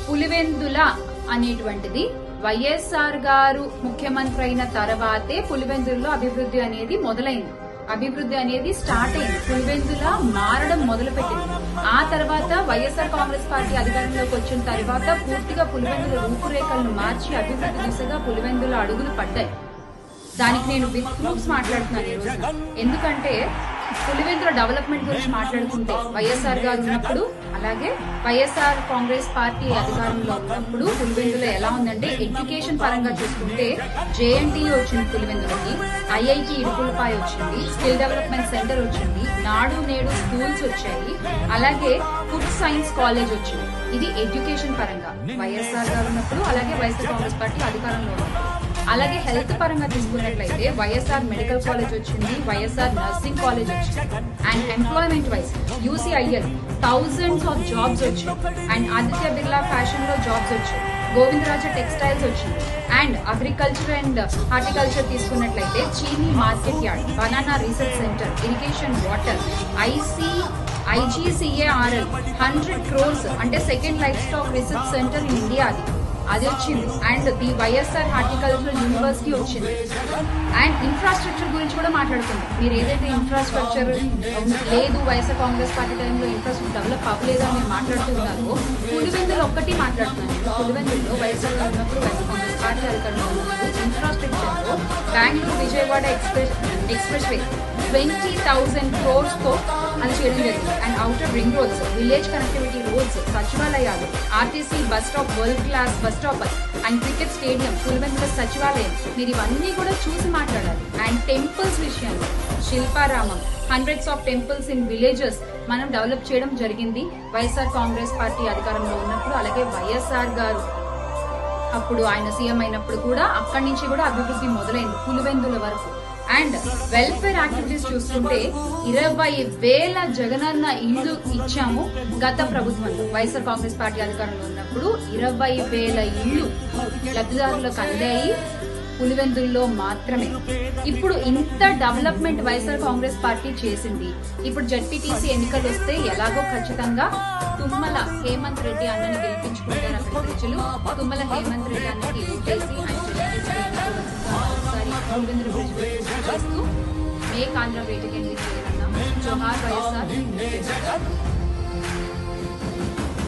పులివెందుల అనేటువంటిది వైఎస్ఆర్ గారు ముఖ్యమంత్రి అయిన తర్వాతే పులివెందులలో అభివృద్ధి అనేది మొదలైంది. అభివృద్ధి అనేది స్టార్ట్ అయింది. పులివెందుల మారడం మొదలుపెట్టింది. ఆ తర్వాత వైఎస్ఆర్ కాంగ్రెస్ పార్టీ అధికారంలోకి వచ్చిన తర్వాత పూర్తిగా పులివెందుల రూపురేఖలను మార్చి అభివృద్ధి దిశగా పులివెందుల అడుగులు పడ్డాయి. దానికి నేను విత్ ప్రూఫ్స్ మాట్లాడుతున్నాను ఈ రోజున. ఎందుకంటే పులివెందుల డెవలప్మెంట్ గురించి మాట్లాడుకుంటే వైఎస్ఆర్ గారు ఉన్నప్పుడు, అలాగే వైఎస్ఆర్ కాంగ్రెస్ పార్టీ అధికారంలో ఉన్నప్పుడు పులివెందుల ఎలా ఉందంటే, ఎడ్యుకేషన్ పరంగా చూసుకుంటే జేఎన్టీయూ వచ్చింది పులివెందులకి, ఐఐటి ఇడుపులపాయ వచ్చింది, స్కిల్ డెవలప్మెంట్ సెంటర్ వచ్చింది, నాడు నేడు స్కూల్స్ వచ్చాయి, అలాగే ఫుడ్ సైన్స్ కాలేజ్ వచ్చింది. ఇది ఎడ్యుకేషన్ పరంగా వైఎస్ఆర్ గారు ఉన్నప్పుడు, అలాగే వైఎస్ఆర్ కాంగ్రెస్ పార్టీ అధికారంలో ఉన్నప్పుడు. అలాగే హెల్త్ పరంగా తీసుకున్నట్లయితే వైఎస్ఆర్ మెడికల్ కాలేజ్ వచ్చింది, వైఎస్ఆర్ నర్సింగ్ కాలేజ్ వచ్చింది. And employment wise UCIL thousands of jobs వచ్చాయి. అండ్ ఆదిత్య బిర్లా ఫ్యాషన్ లో జాబ్స్ వచ్చాయి, గోవిందరాజ టెక్స్టైల్స్ వచ్చింది. అండ్ అగ్రికల్చర్ అండ్ హార్టికల్చర్ తీసుకున్నట్లయితే చీనీ market yard, banana research centre, irrigation water, IGCARL 100 crores అంటే second life stock research centre in India అది వచ్చింది. And the YSR horticultural university వచ్చింది. అండ్ ఇన్ఫ్రాస్ట్రక్చర్ గురించి కూడా మాట్లాడుకుందాం. మీరు ఏదైతే ఇన్ఫ్రాస్ట్రక్చర్ లేదు, వైఎస్ఆర్ కాంగ్రెస్ పార్టీ టైంలో ఇన్ఫ్రాస్ట్రక్చర్ డెవలప్ అవ్వలేదు అని మీరు మాట్లాడుతున్నారో, పులివెందులు ఒక్కటి మాట్లాడుతున్నాను. పులివెందుల్లో వైఎస్ఆర్ ఉన్నప్పుడు వైఎస్ఆర్ కాంగ్రెస్ పార్టీ అధికారంలో ఉన్నప్పుడు ఇన్ఫ్రాస్ట్రక్చర్ లో Bengaluru Vijayawada expressway 20,000 crores తో అది చేయడం జరిగింది. And outer ring roads, village connectivity roads, సచివాలయాలు, RTC bus stop, world class bus stop and cricket stadium, Pulivendula సచివాలయం, మీరు ఇవన్నీ కూడా చూసి మాట్లాడాలి. అండ్ టెంపుల్స్ విషయంలో Shilparamam, hundreds of temples in villages మనం డెవలప్ చేయడం జరిగింది వైఎస్ఆర్ కాంగ్రెస్ పార్టీ అధికారంలో ఉన్నప్పుడు. అలాగే వైఎస్ఆర్ గారు అప్పుడు ఆయన సీఎం అయినప్పుడు కూడా అక్కడి నుంచి కూడా అభివృద్ధి మొదలైంది పులివెందుల వరకు. అండ్ వెల్ఫేర్ యాక్టివిటీస్ చూస్తుంటే 20,000 జగనన్న ఇళ్లు ఇచ్చాము గత ప్రభుత్వంలో. వైఎస్ఆర్ కాంగ్రెస్ పార్టీ అధికారంలో ఉన్నప్పుడు 20,000 ఇళ్లు లబ్ధిదారులకు అందాయి పులివెందుల్లో మాత్రమే. ఇప్పుడు ఇంత డెవలప్మెంట్ వైఎస్ఆర్ కాంగ్రెస్ పార్టీ చేసింది. ఇప్పుడు జడ్పీటీసీ ఎన్నికలు వస్తే ఎలాగో ఖచ్చితంగా తుమ్మల హేమంత్ రెడ్డి అన్నని గెలిపించుకుంటారు అక్కడ ప్రజలు. తుమ్మల హేమంత్ రెడ్డి అన్నకి ఓటేసి ఒకసారి పులివెందుల గురించి చేస్తూ మేక్ ఆంధ్ర వేటకి జోహార్ వైఎస్ఆర్.